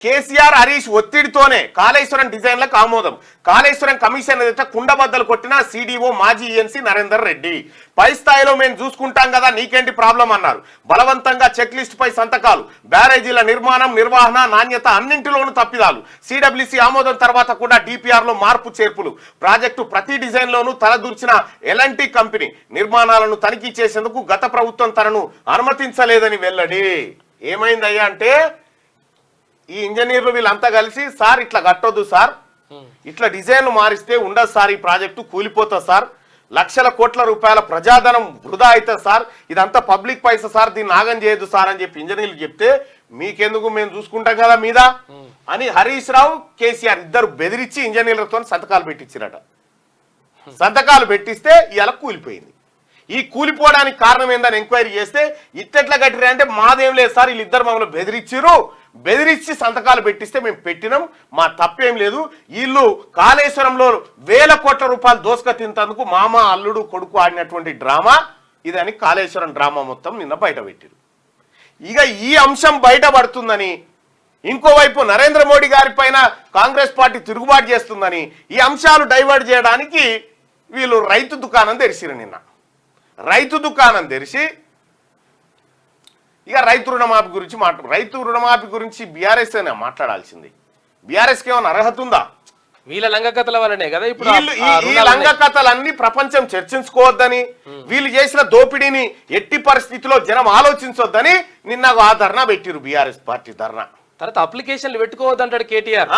కేసీఆర్ హరీష్ ఒత్తిడితోనే కాళేశ్వరం డిజైన్లకు ఆమోదం. కాళేశ్వరం కమిషన్ ఎదుట కుండబద్దలు కొట్టిన సిడిఓ మాజీ ఈఎన్సీ నరేందర్ రెడ్డి. పై స్థాయిలో మేము చూసుకుంటాం కదా, నీకేంటి ప్రాబ్లం అన్నారు. బలవంతంగా చెక్ లిస్ట్ పై సంతకాలు. బ్యారేజీల నిర్మాణం, నిర్వహణ, నాణ్యత అన్నింటిలోనూ తప్పిదాలు. సిడబ్ల్యూసీ ఆమోదం తర్వాత కూడా డిపిఆర్ లో మార్పు చేర్పులు. ప్రాజెక్టు ప్రతి డిజైన్ లోనూ తలదూర్చిన ఎల్ఎన్టీ కంపెనీ నిర్మాణాలను తనిఖీ చేసేందుకు గత ప్రభుత్వం తనను అనుమతించలేదని వెల్లడి. ఏమైందయ్యా అంటే ఈ ఇంజనీర్లు వీళ్ళంతా కలిసి సార్ ఇట్లా కట్టొద్దు సార్, ఇట్లా డిజైన్లు మారిస్తే ఉండదు సార్, ఈ ప్రాజెక్టు కూలిపోతుంది సార్, లక్షల కోట్ల రూపాయల ప్రజాధనం వృధా అవుతుంది సార్, ఇదంతా పబ్లిక్ పైసా సార్, దీన్ని నాగం చేయొద్దు సార్ అని చెప్పి ఇంజనీర్లు చెప్తే మీకెందుకు మేము చూసుకుంటాం కదా మీద అని హరీష్ రావు కేసీఆర్ ఇద్దరు బెదిరించి ఇంజనీర్లతో సంతకాలు పెట్టించారట. సంతకాలు పెట్టిస్తే ఇలా కూలిపోయింది. ఈ కూలిపోవడానికి కారణం ఏందని ఎంక్వైరీ చేస్తే ఇట్టెట్లా కట్టిరా అంటే మాదేం లేదు సార్, వీళ్ళిద్దరు మమ్మల్ని బెదిరించి సంతకాలు పెట్టిస్తే మేము పెట్టినాం, మా తప్పేం లేదు. వీళ్ళు కాళేశ్వరంలో వేల కోట్ల రూపాయలు దోసుక తింటందుకు మామ అల్లుడు కొడుకు ఆడినటువంటి డ్రామా ఇదని కాళేశ్వరం డ్రామా మొత్తం నిన్న బయట పెట్టారు. ఇక ఈ అంశం బయటపడుతుందని, ఇంకోవైపు నరేంద్ర మోడీ గారి పైన కాంగ్రెస్ పార్టీ తిరుగుబాటు చేస్తుందని, ఈ అంశాలు డైవర్ట్ చేయడానికి వీళ్ళు రైతు దుకాణం తెరిచిరు. నిన్న రైతు దుకాణం తెరిచి ఇక రైతు రుణమాఫీ గురించి బీఆర్ఎస్ అయినా మాట్లాడాల్సింది. బీఆర్ఎస్కి ఏమైనా అర్హత ఉందా? వీళ్ళ లంగకథల వల్లనే కదా ఇప్పుడు ఈ లంగకథలన్నీ ప్రపంచం చర్చించుకోవద్దని, వీళ్ళు చేసిన దోపిడీని ఎట్టి పరిస్థితిలో జనం ఆలోచించొద్దని నిన్న ఆ ధర్నా పెట్టిరు బీఆర్ఎస్ పార్టీ ధర్నా. తర్వాత అప్లికేషన్లు పెట్టుకోవద్దంటాడు కేటీఆర్.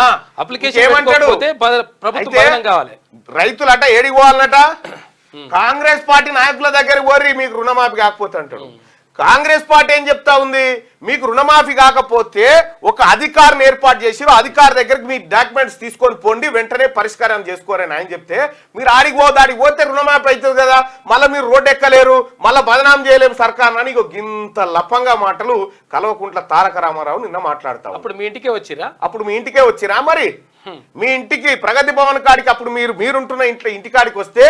అప్లికేషన్ ఏమంటాడు? ప్రభుత్వం కావాలి. రైతులట ఏడికి పోవాలట, కాంగ్రెస్ పార్టీ నాయకుల దగ్గర పోరి మీకు రుణమాఫీ కాకపోతే అంటాడు. కాంగ్రెస్ పార్టీ ఏం చెప్తా ఉంది, మీకు రుణమాఫీ కాకపోతే ఒక అధికారిని ఏర్పాటు చేసి అధికారి దగ్గరికి మీ డాక్యుమెంట్స్ తీసుకొని పోండి, వెంటనే పరిష్కారం చేసుకోరని ఆయన చెప్తే మీరు ఆడికి పోతే రుణమాఫీ అవుతుంది కదా, మళ్ళీ మీరు రోడ్డు ఎక్కలేరు, మళ్ళీ బదనాం చేయలేము సర్కార్ అని ఇంత లపంగా మాటలు కల్వకుంట్ల తారక రామారావు నిన్న మాట్లాడతాం. అప్పుడు మీ ఇంటికే వచ్చిరా మరి మీ ఇంటికి ప్రగతి భవన్ కాడికి అప్పుడు మీరుంటున్న ఇంటికాడికి వస్తే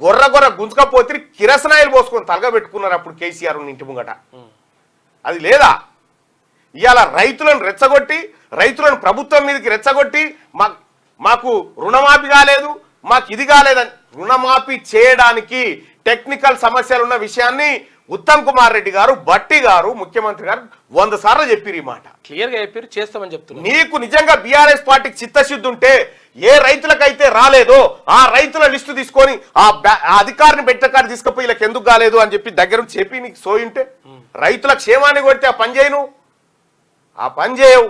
గొర్ర గుంజుకపోతే కిరసనాయిలు పోసుకొని తలగా పెట్టుకున్నారు అప్పుడు కేసీఆర్ ఇంటి ముంగట. అది లేదా? ఇవాళ రైతులను రెచ్చగొట్టి, రైతులను ప్రభుత్వం మీదకి రెచ్చగొట్టి మాకు రుణమాఫీ కాలేదు, మాకు ఇది కాలేదని, రుణమాఫీ చేయడానికి టెక్నికల్ సమస్యలు ఉన్న విషయాన్ని ఉత్తమ్ కుమార్ రెడ్డి గారు, బట్టి గారు, ముఖ్యమంత్రి గారు 100 సార్లు చెప్పారు. ఈ మాట క్లియర్ గా చెప్పారు, చేస్తామని చెప్తున్నారు. నీకు నిజంగా బీఆర్ఎస్ పార్టీకి చిత్తశుద్ధి ఉంటే ఏ రైతులకైతే రాలేదో ఆ రైతుల లిస్టు తీసుకొని ఆ అధికారిని పెట్టకాడ తీసుకుపోయి వీళ్ళకి ఎందుకు కాలేదు అని చెప్పి దగ్గర చెప్పి నీకు సోయింటే, రైతుల క్షేమాన్ని కొడితే ఆ పని చేయవు.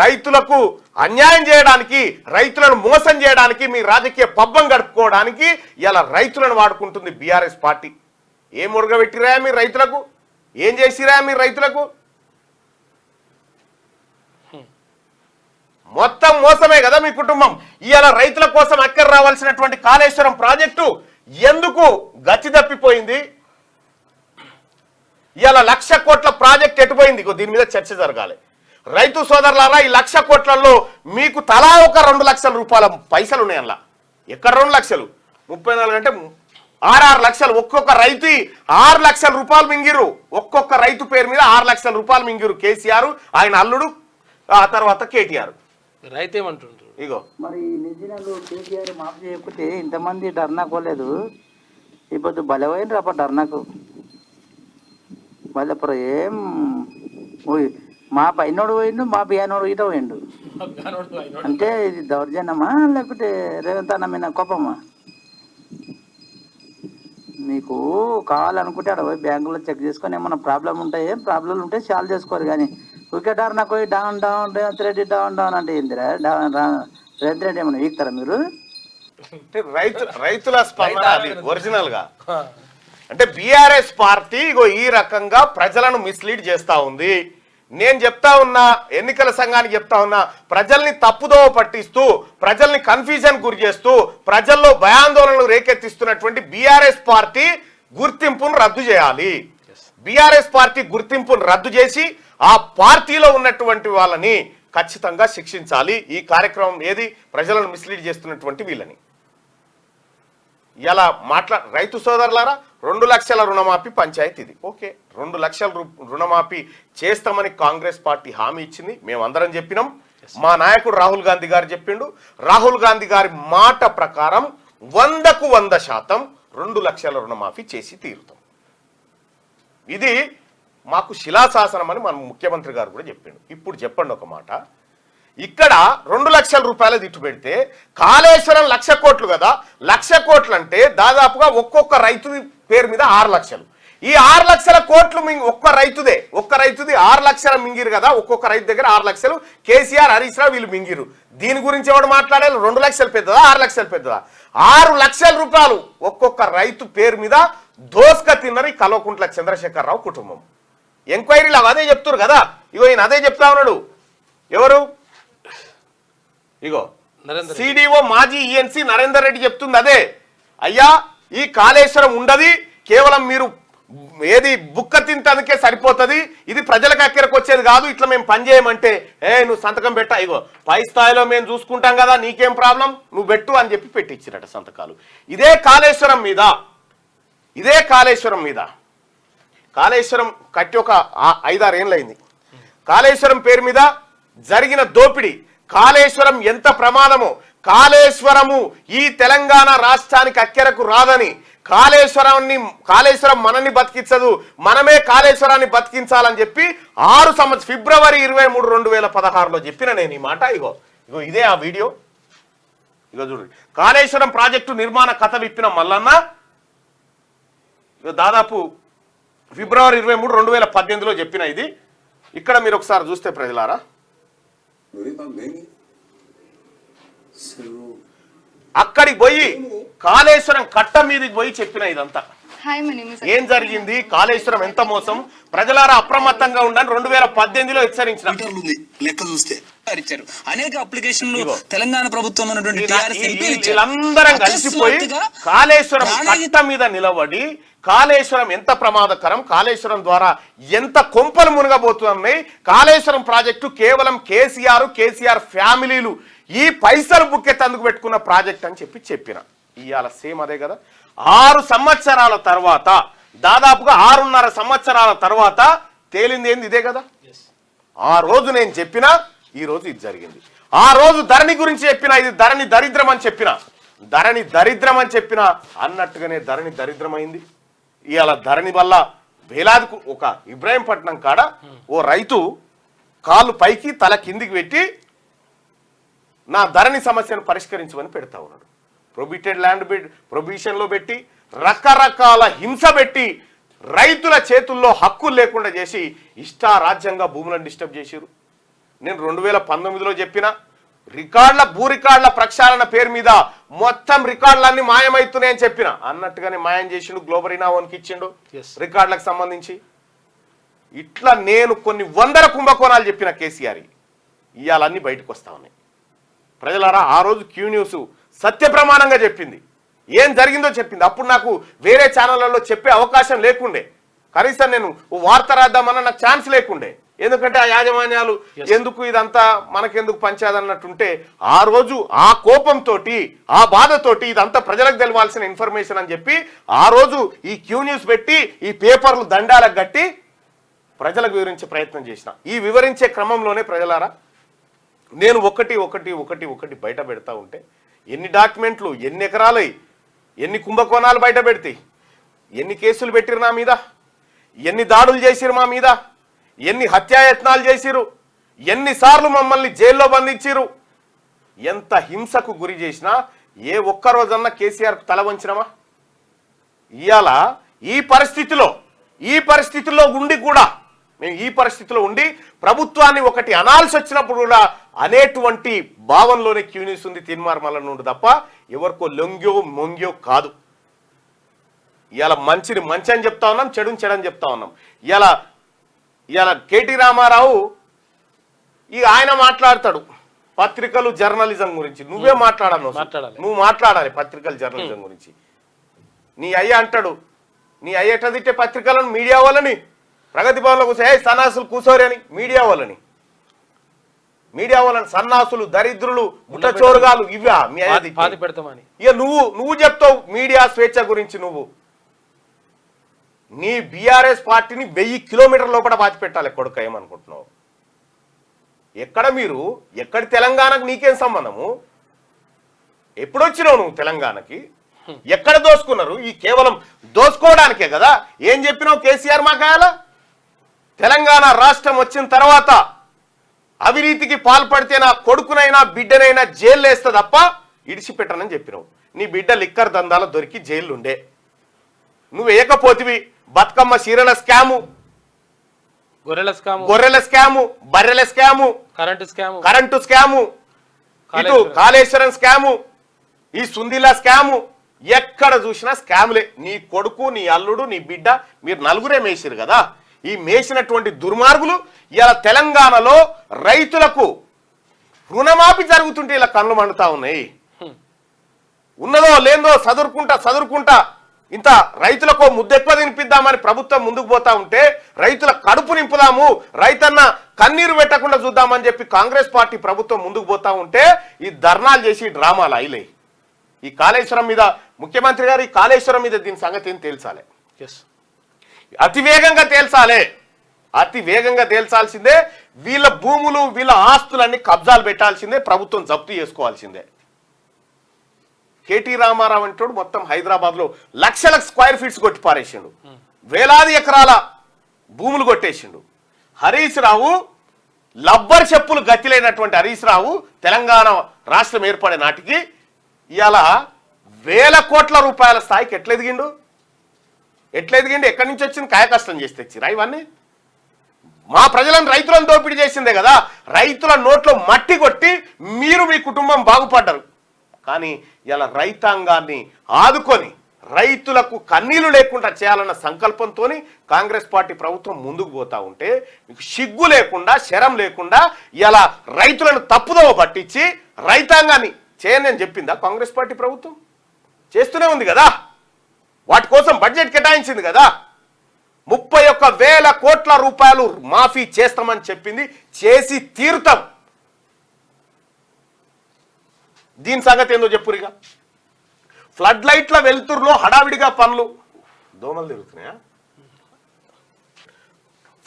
రైతులకు అన్యాయం చేయడానికి, రైతులను మోసం చేయడానికి, మీ రాజకీయ పబ్బం గడుపుకోవడానికి ఇలా రైతులను వాడుకుంటుంది బీఆర్ఎస్ పార్టీ. ఏం మురగబెట్టిరా మీరు రైతులకు? ఏం చేసిరా మీరు రైతులకు? మొత్తం మోసమే కదా మీ కుటుంబం. ఇవాళ రైతుల కోసం అక్కర రావాల్సినటువంటి కాళేశ్వరం ప్రాజెక్టు ఎందుకు గచ్చి తప్పిపోయింది? ఇవాళ 1,00,000 కోట్ల ప్రాజెక్ట్ ఎటుపోయింది? దీని మీద చర్చ జరగాలి. రైతు సోదరులారా, ఈ 1,00,000 కోట్లలో మీకు తలా ఒక 2 లక్షల రూపాయల పైసలు ఉన్నాయి. అలా ఎక్కడ 2 లక్షలు? 34 అంటే 6 లక్షలు. ఒక్కొక్క రైతు 6 లక్షల రూపాయలు మింగిరు. ఒక్కొక్క రైతు పేరు మీద 6 లక్షల రూపాయలు మింగిరు కేసీఆర్, ఆయన అల్లుడు, ఆ తర్వాత కేటీఆర్. రైతు ఏమంటుండ్రు? ఇగో మరి నిజంగా కేసీఆర్ మాఫ్ చేయకపోతే ఇంతమంది ధర్నాకోలేదు. ఇప్పుడు బలమైనరు అప్పుడు ధర్నాకు బలపుర ఏం మా పైనోడు పోయిండు, మా బియ్యనోడు ఇట పోయిండు. అంటే ఇది దౌర్జన్యమా లేకపోతే రేవంత్ అన్న మీద కోపమా? మీకు కావాలనుకుంటే అక్కడ పోయి బ్యాంకులో చెక్ చేసుకొని ఏమన్నా ప్రాబ్లం ఉంటే సాల్వ్ చేసుకోరు. కానీ వికెటార్ నాకు పోయి డౌన్ రేవంత్ రెడ్డి డౌన్ అంటే ఏందిరా? రేవంత్ రెడ్డి ఏమన్నా వీక్తారా మీరు? రైతుల స్పందన అది ఒరిజినల్ గా. అంటే బీఆర్ఎస్ పార్టీ ఈ రకంగా ప్రజలను మిస్లీడ్ చేస్తా ఉంది. నేను చెప్తా ఉన్నా, ఎన్నికల సంఘానికి చెప్తా ఉన్నా, ప్రజల్ని తప్పుదోవ పట్టిస్తూ, ప్రజల్ని కన్ఫ్యూజన్ గురి చేస్తూ, ప్రజల్లో భయాందోళనలు రేకెత్తిస్తున్నటువంటి బీఆర్ఎస్ పార్టీ గుర్తింపును రద్దు చేయాలి. బీఆర్ఎస్ పార్టీ గుర్తింపును రద్దు చేసి ఆ పార్టీలో ఉన్నటువంటి వాళ్ళని ఖచ్చితంగా శిక్షించాలి. ఈ కార్యక్రమం ఏది? ప్రజలను మిస్లీడ్ చేస్తున్నటువంటి వీళ్ళని. ఇలా రైతు సోదరులారా, 2 లక్షల రుణమాఫీ పంచాయతీ ఇది. ఓకే, 2 లక్షల రుణమాఫీ చేస్తామని కాంగ్రెస్ పార్టీ హామీ ఇచ్చింది. మేమందరం చెప్పినాం. మా నాయకుడు రాహుల్ గాంధీ గారు చెప్పిండు. రాహుల్ గాంధీ గారి మాట ప్రకారం 100కు 100% 2 లక్షల రుణమాఫీ చేసి తీరుతాం. ఇది మాకు శిలాశాసనం అని మన ముఖ్యమంత్రి గారు కూడా చెప్పిండు. ఇప్పుడు చెప్పండి ఒక మాట, ఇక్కడ 2 లక్షల రూపాయలు దిట్టు పెడితే కాళేశ్వరం 1,00,000 కోట్లు కదా, 1,00,000 కోట్లు అంటే దాదాపుగా ఒక్కొక్క రైతు పేరు మీద 6 లక్షలు. ఈ 6 లక్షల కోట్లు ఒక్క రైతుది 6 లక్షల మింగిరు కదా, ఒక్కొక్క రైతు దగ్గర 6 లక్షలు. కేసీఆర్, హరీష్ రావు వీళ్ళు మింగిరు. దీని గురించి ఎవడు మాట్లాడాలి? 2 లక్షలు పెద్దదా 6 లక్షలు పెద్దదా? 6 లక్షల రూపాయలు ఒక్కొక్క రైతు పేరు మీద దోసుక తిన్నది కల్వకుంట్ల చంద్రశేఖరరావు కుటుంబం. ఎంక్వైరీలు అదే చెప్తున్నారు కదా. ఇగో ఈయన అదే చెప్తా ఉన్నాడు. ఎవరు? ఇగో సిడిఓ మాజీ ఈఎన్సీ నరేందర్ రెడ్డి చెప్తుంది అదే. అయ్యా, ఈ కాళేశ్వరం ఉండదు, కేవలం మీరు ఏది బుక్క తింటందుకే సరిపోతుంది, ఇది ప్రజలకు అక్కరకు వచ్చేది కాదు, ఇట్లా మేము పని చేయమంటే నువ్వు సంతకం పెట్టా, ఇగో పై స్థాయిలో మేము చూసుకుంటాం కదా, నీకేం ప్రాబ్లం, నువ్వు పెట్టు అని చెప్పి పెట్టించినట సంతకాలు. ఇదే కాళేశ్వరం మీద కాళేశ్వరం కట్టి ఒక 5-6 ఏళ్ళైంది. కాళేశ్వరం పేరు మీద జరిగిన దోపిడీ, కాళేశ్వరం ఎంత ప్రమాదమో, కాళేశ్వరము ఈ తెలంగాణ రాష్ట్రానికి అక్కెరకు రాదని, కాళేశ్వరం మనల్ని బతికించదు, మనమే కాళేశ్వరాన్ని బతికించాలని చెప్పి 6 సంవత్సరం ఫిబ్రవరి 23, 2016లో చెప్పిన నేను ఈ మాట. ఇగో ఇదే ఆ వీడియో. ఇగో చూడండి, కాళేశ్వరం ప్రాజెక్టు నిర్మాణ కథ విప్పిన మల్లన్న దాదాపు ఫిబ్రవరి 23, 2018లో చెప్పిన ఇది. ఇక్కడ మీరు ఒకసారి చూస్తే ప్రజలారా, అక్కడికి పోయి కాళేశ్వరం కట్ట మీదకి పోయి చెప్పిన ఇదంతా. ఏం జరిగింది, కాళేశ్వరం ఎంత మోసం, ప్రజలారా అప్రమత్తంగా ఉండాలని 2018లో హెచ్చరించిన లెక్క చూస్తే అనేక అప్లికేషన్లు తెలంగాణ ప్రభుత్వం వీళ్ళందరం కలిసిపోయి కాళేశ్వరం కట్ట మీద నిలబడి కాళేశ్వరం ఎంత ప్రమాదకరం, కాళేశ్వరం ద్వారా ఎంత కొంపలు మునగబోతున్నాయి, కాళేశ్వరం ప్రాజెక్టు కేవలం కేసీఆర్ ఫ్యామిలీలు ఈ పైసలు బుక్కెత్తందుకు పెట్టుకున్న ప్రాజెక్ట్ అని చెప్పిన. ఇవాళ సేమ్ అదే కదా. 6 సంవత్సరాల తర్వాత, దాదాపుగా 6.5 సంవత్సరాల తర్వాత తేలింది ఏంది ఇదే కదా. ఆ రోజు నేను చెప్పినా, ఈ రోజు ఇది జరిగింది. ఆ రోజు ధరణి గురించి చెప్పిన, ఇది ధరణి దరిద్రం అని చెప్పిన అన్నట్టుగానే ధరణి దరిద్రమైంది. ఇవాళ ధరణి వల్ల వేలాదికు ఒక ఇబ్రాహీంపట్నం కాడ ఓ రైతు కాళ్ళు పైకి తల కిందికి పెట్టి నా ధరణి సమస్యను పరిష్కరించమని పెడతా ఉన్నాడు. ప్రొబిటెడ్ ల్యాండ్ ప్రొబిషన్లో పెట్టి రకరకాల హింస పెట్టి రైతుల చేతుల్లో హక్కులు లేకుండా చేసి ఇష్టారాజ్యంగా భూములను డిస్టర్బ్ చేశారు. నేను 2019లో చెప్పిన భూ రికార్డుల ప్రక్షాళన పేరు మీద మొత్తం రికార్డులన్నీ మాయమవుతున్నాయని చెప్పిన, అన్నట్టుగానే మాయం చేసిండు. గ్లోబల్ ఇనావోన్కి ఇచ్చిండు రికార్డులకు సంబంధించి. ఇట్లా నేను కొన్ని 100 కుంభకోణాలు చెప్పిన కేసీఆర్, ఇవాళన్నీ బయటకు వస్తా ఉన్నాయి. ప్రజలారా, ఆ రోజు క్యూ న్యూస్ సత్య ప్రమాణంగా చెప్పింది, ఏం జరిగిందో చెప్పింది. అప్పుడు నాకు వేరే ఛానళ్లలో చెప్పే అవకాశం లేకుండే, కనీసం నేను వార్త రాద్దామన్న నాకు ఛాన్స్ లేకుండే. ఎందుకంటే ఆ యాజమాన్యాలు ఎందుకు ఇదంతా మనకెందుకు పంచాదన్నట్టుంటే, ఆ రోజు ఆ కోపంతో ఆ బాధతోటి ఇదంతా ప్రజలకు తెలవాల్సిన ఇన్ఫర్మేషన్ అని చెప్పి ఆ రోజు ఈ క్యూ న్యూస్ పెట్టి ఈ పేపర్లు దండాలకు కట్టి ప్రజలకు వివరించే ప్రయత్నం చేసిన. ఈ వివరించే క్రమంలోనే ప్రజలారా, నేను ఒకటి బయట పెడతా ఉంటే ఎన్ని డాక్యుమెంట్లు, ఎన్ని ఎకరాలై, ఎన్ని కుంభకోణాలు బయట పెడతాయి, ఎన్ని కేసులు పెట్టిరు నా మీద, ఎన్ని దాడులు చేసిరు మా మీద, ఎన్ని హత్యాయత్నాలు చేసిరు, ఎన్నిసార్లు మమ్మల్ని జైల్లో బంధించిరు, ఎంత హింసకు గురి చేసినా ఏ ఒక్కరోజన్నా కేసీఆర్కు తల వంచినమా? ఇవాళ ఈ పరిస్థితిలో ఉండి కూడా మేము ఈ పరిస్థితిలో ఉండి ప్రభుత్వాన్ని ఒకటి అనాల్సి వచ్చినప్పుడు కూడా అనేటువంటి భావనలోనే క్యూ న్యూస్ ఉంది, తీన్మార్మల నుండి తప్ప ఎవరికో మొంగ్యో కాదు. ఇవాళ మంచిని మంచి అని చెప్తా ఉన్నాం, చెడుని చెడని చెప్తా ఉన్నాం. ఇవాళ కేటీ రామారావు ఆయన మాట్లాడతాడు పత్రికలు జర్నలిజం గురించి. నువ్వే మాట్లాడాలి, నువ్వు మాట్లాడాలి పత్రికలు జర్నలిజం గురించి. నీ అయ్య అంటాడు, నీ అయ్య ఎట్లా తిట్టే పత్రికలను, మీడియా వాళ్ళని, ప్రగతి భవన్లో కూర్చో సన్నాసులు కూర్చోరి అని మీడియా వాళ్ళని సన్నాసులు, దరిద్రులు, ముట్టచోరుగాలు ఇవా మీ అయ్య. ఇక నువ్వు చెప్తావు మీడియా స్వేచ్ఛ గురించి. నీ బీఆర్ఎస్ పార్టీని 1000 కిలోమీటర్ల లోపల బాచి పెట్టాలి కొడుక, ఏమనుకుంటున్నావు? ఎక్కడ మీరు, ఎక్కడి తెలంగాణకు నీకేం సంబంధము? ఎప్పుడొచ్చినావు నువ్వు తెలంగాణకి? ఎక్కడ దోసుకున్నారు? ఈ కేవలం దోసుకోవడానికే కదా. ఏం చెప్పినావు కేసీఆర్ మాకాయాల? తెలంగాణ రాష్ట్రం వచ్చిన తర్వాత అవినీతికి పాల్పడితే నా కొడుకునైనా బిడ్డనైనా జైల్లో వేస్తా తప్ప ఇడిచిపెట్టనని చెప్పినావు. నీ బిడ్డ లిక్కర్ దందాలో దొరికి జైలుండే. నువ్వు ఏకపోతివి బతుకమ్మ చీరల స్కాము, గొర్రెల స్కాము, బర్రెల స్కాము, కరెంటు స్కాము, ఇటు కాళేశ్వరం స్కాము, ఈ సుందిలా స్కాము, ఎక్కడ చూసినా స్కాములే. నీ కొడుకు, నీ అల్లుడు, నీ బిడ్డ, మీరు నలుగురే మేసిరు కదా. ఈ మేసినటువంటి దుర్మార్గులు ఇలా తెలంగాణలో రైతులకు రుణమాఫీ జరుగుతుంటే ఇలా కళ్ళు మండుతా ఉన్నాయి. ఉన్నదో లేదో చదువుకుంటా ఇంత రైతులకు ముద్దెక్కువ తినిపిద్దామని ప్రభుత్వం ముందుకు పోతా ఉంటే, రైతుల కడుపు నింపుదాము, రైతన్న కన్నీరు పెట్టకుండా చూద్దామని చెప్పి కాంగ్రెస్ పార్టీ ప్రభుత్వం ముందుకు పోతా ఉంటే ఈ ధర్నాలు చేసి డ్రామాలు అయిలే. ఈ కాళేశ్వరం మీద ముఖ్యమంత్రి గారు, ఈ కాళేశ్వరం మీద దీని సంగతి ఏం తేల్చాలి, అతివేగంగా తేల్చాలి, అతివేగంగా తేల్చాల్సిందే. వీళ్ళ భూములు, వీళ్ళ ఆస్తులన్నీ కబ్జాలు పెట్టాల్సిందే, ప్రభుత్వం జప్తు చేసుకోవాల్సిందే. కేటీ రామారావు అంటాడు మొత్తం హైదరాబాద్ లో లక్షల స్క్వేర్ ఫీట్స్ కొట్టి పారేసిండు, వేలాది ఎకరాల భూములు కొట్టేసిండు. హరీష్ రావు లబ్బర్ చెప్పులు గతిలేనటువంటి హరీష్ రావు తెలంగాణ రాష్ట్రం ఏర్పడే నాటికి ఇవాళ 1000 కోట్ల రూపాయల స్థాయికి ఎట్లా ఎదిగిండు? ఎక్కడి నుంచి వచ్చింది? కాయ కష్టం చేసి తెచ్చిరా ఇవన్నీ? మా ప్రజలను, రైతులను దోపిడీ చేసిందే కదా. రైతుల నోట్లో మట్టి కొట్టి మీరు, మీ కుటుంబం బాగుపడ్డారు. కానీ ఇలా రైతాంగాన్ని ఆదుకొని రైతులకు కన్నీళ్లు లేకుండా చేయాలన్న సంకల్పంతో కాంగ్రెస్ పార్టీ ప్రభుత్వం ముందుకు పోతా ఉంటే, మీకు సిగ్గు లేకుండా, శరం లేకుండా ఇలా రైతులను తప్పుదోవ పట్టించి రైతాంగాన్ని చేయని చెప్పిందా కాంగ్రెస్ పార్టీ ప్రభుత్వం? చేస్తూనే ఉంది కదా. వాటి కోసం బడ్జెట్ కేటాయించింది కదా. 31,000 కోట్ల రూపాయలు మాఫీ చేస్తామని చెప్పింది, చేసి తీరుతాం. దీని సంగతి ఏందో చెప్పురిగా. ఫ్లడ్ లైట్ల వెలుతురులో హడావిడిగా పనులు, దోమలు తిరుగుతున్నాయా?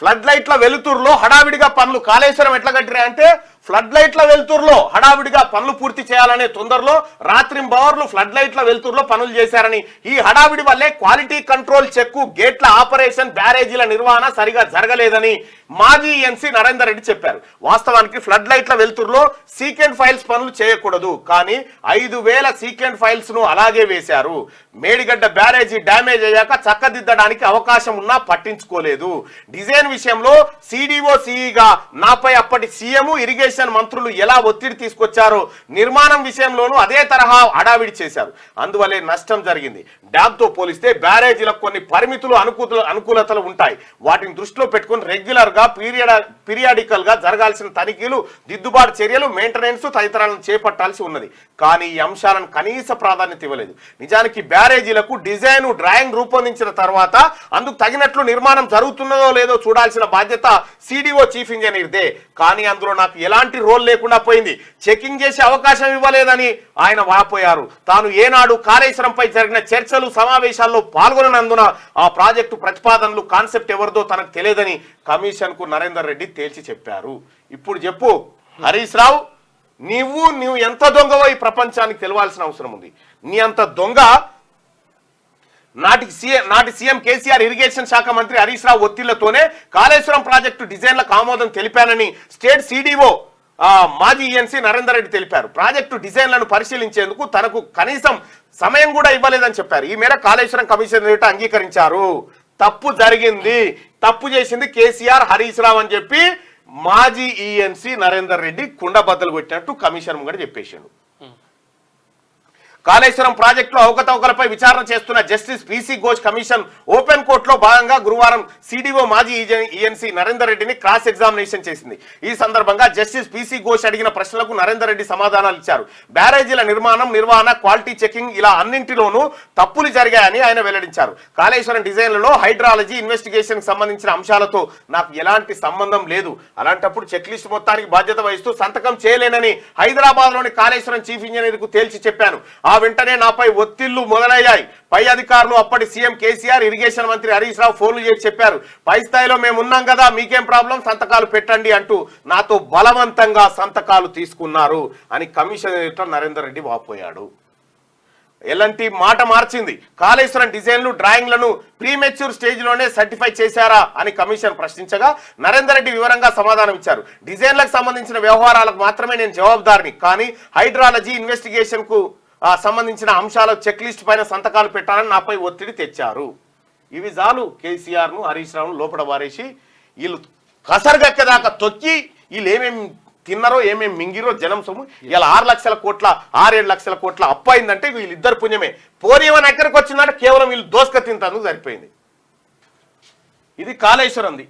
ఫ్లడ్ లైట్ల వెలుతురులో హడావిడిగా పనులు. కాళేశ్వరం ఎట్లా కట్టిరా అంటే, ఫ్లడ్ లైట్ల వెలుతురులో హడావిడిగా పనులు పూర్తి చేయాలనే తొందరలో రాత్రింబవర్లు ఫ్లడ్ లైట్ల వెలుతురులో పనులు చేశారని, ఈ హడావిడి వల్లే క్వాలిటీ కంట్రోల్ చెక్కు, గేట్ల ఆపరేషన్, బ్యారేజీల నిర్వహణ సరిగా జరగలేదని మాజీ ఎన్సీ నరేందర్ రెడ్డి చెప్పారు. వాస్తవానికి ఫ్లడ్ లైట్ల వెలుతురులో సీకెండ్ ఫైల్స్ పనులు చేయకూడదు, కానీ 5,000 సీకెండ్ ఫైల్స్ ను అలాగే వేశారు. మేడిగడ్డ బ్యారేజీ డ్యామేజ్ అయ్యాక చక్కదిద్దడానికి అవకాశం ఉన్నా పట్టించుకోలేదు. డిజైన్ విషయంలో సిడిఓ సిఈగా నాపై అప్పటి సీఎం, ఇరిగేషన్ మంత్రులు ఎలా ఒత్తిడి తీసుకొచ్చారో నిర్మాణం విషయంలోనూ అదే తరహా హడావిడి చేశారు. అందువల్లే నష్టం జరిగింది. డ్యామ్ తో పోలిస్తే బ్యారేజీలకు కొన్ని పరిమితులు, అనుకూలతలు ఉంటాయి. వాటిని దృష్టిలో పెట్టుకుని రెగ్యులర్ గా, పీరియాడికల్ గా జరగాల్సిన తనిఖీలు, దిద్దుబాటు చర్యలు, మెయింటెనెన్స్ తదితరాలను చేపట్టాల్సి ఉన్నది. కానీ ఈ అంశాలను కనీస ప్రాధాన్యత ఇవ్వలేదు. నిజానికి బ్యారేజీలకు డిజైన్, డ్రాయింగ్ రూపొందించిన తర్వాత అందుకు తగినట్లు నిర్మాణం జరుగుతున్నదో లేదో చూడాల్సిన బాధ్యత సిడిఓ, చీఫ్ ఇంజనీర్దే. కానీ అందులో నాకు ఎలాంటి రోల్ లేకుండా పోయింది. చెకింగ్ చేసే అవకాశం ఇవ్వలేదని ఆయన వాపోయారు. తాను ఏనాడు కాళేశ్వరంపై జరిగిన చర్చలు, సమావేశాల్లో పాల్గొననందున ఆ ప్రాజెక్టు ప్రతిపాదనలు, కాన్సెప్ట్ ఎవరిదో తనకు తెలియదని కమిషన్ కు నరేందర్ రెడ్డి తేల్చి చెప్పారు. ఇప్పుడు చెప్పు హరీష్ రావు, నువ్వు ఎంత దొంగవో ఈ ప్రపంచానికి తెలవాల్సిన అవసరం ఉంది. నీ అంత దొంగ నాటి సీఎం కేసీఆర్, ఇరిగేషన్ శాఖ మంత్రి హరీష్ రావు ఒత్తిళ్లతోనే కాళేశ్వరం ప్రాజెక్టు డిజైన్లకు ఆమోదం తెలిపానని స్టేట్ సిడిఓ మాజీ ఈఎన్సీ నరేందర్ రెడ్డి తెలిపారు. ప్రాజెక్టు డిజైన్లను పరిశీలించేందుకు తనకు కనీసం సమయం కూడా ఇవ్వలేదని చెప్పారు. ఈ మేర కాళేశ్వరం కమిషన్ అంగీకరించారు. తప్పు జరిగింది, తప్పు చేసింది కేసీఆర్, హరీష్ రావు అని చెప్పి మాజీ ఈఎన్సీ నరేందర్ రెడ్డి కుండబద్దలు కొట్టినట్టు కమిషన్ కూడా చెప్పేశాడు. కాళేశ్వరం ప్రాజెక్టులో అవకతవకలపై విచారణ చేస్తున్న justice PC Ghosh commission open కోర్టులో భాగంగా గురువారం సిడిఓ మాజీ ఈఎన్సీ నరేందర్ రెడ్డిని క్రాస్ ఎగ్జామినేషన్ చేసింది. ఈ సందర్భంగా జస్టిస్ పిసి ఘోష్ అడిగిన ప్రశ్నలకు నరేందర్ రెడ్డి సమాధానాలు ఇచ్చారు. బ్యారేజీల నిర్మాణం, నిర్వహణ, క్వాలిటీ చెకింగ్ ఇలా అన్నింటిలోనూ తప్పులు జరిగాయని ఆయన వెల్లడించారు. కాళేశ్వరం డిజైన్లలో హైడ్రాలజీ, ఇన్వెస్టిగేషన్ సంబంధించిన అంశాలతో నాకు ఎలాంటి సంబంధం లేదు. అలాంటప్పుడు చెక్ లిస్ట్ మొత్తానికి బాధ్యత వహిస్తూ సంతకం చేయలేనని హైదరాబాద్ లోని కాళేశ్వరం చీఫ్ ఇంజనీర్ కు తేల్చి చెప్పాను. ఆ వెంటనే నాపై ఒత్తిళ్లు మొదలయ్యాయి. పై అధికారులు అప్పటి సీఎం కేసీఆర్, ఇరిగేషన్ మంత్రి హరీష్ రావు ఫోన్లు చేసి చెప్పారు, పై స్థాయిలో మేము ఉన్నాం కదా, మీకేం ప్రాబ్లం, సంతకాలు పెట్టండి అంటూ నాతో బలవంతంగా సంతకాలు తీసుకున్నారు అని కమిషనర్ నరేందర్ రెడ్డి వాపోయాడు. ఎలాంటి మాట మార్చింది. కాళేశ్వరం డిజైన్లు, డ్రాయింగ్లను ప్రీమెచ్యూర్ స్టేజ్లోనే సర్టిఫై చేశారా అని కమిషన్ ప్రశ్నించగా నరేందర్ రెడ్డి వివరంగా సమాధానం ఇచ్చారు. డిజైన్లకు సంబంధించిన వ్యవహారాలకు మాత్రమే నేను జవాబుదారిని, కానీ హైడ్రాలజీ ఇన్వెస్టిగేషన్కు సంబంధించిన అంశాల చెక్ లిస్ట్ పైన సంతకాలు పెట్టాలని నాపై ఒత్తిడి తెచ్చారు. ఇవి చాలు కేసీఆర్ను, హరీష్ రావును లోపల వారేసి వీళ్ళు కసరగక్కేదాకా తొక్కి వీళ్ళు ఏమేమి తిన్నారో ఏమేమి మింగిరో జనం సొమ్ము ఇలా 6-7 లక్షల కోట్ల అప్పు అయిందంటే వీళ్ళిద్దరు పుణ్యమే. పోనీయమని ఎక్కడికి వచ్చిందంటే కేవలం వీళ్ళు దోసుక తింటాను సరిపోయింది. ఇది కాళేశ్వరంది.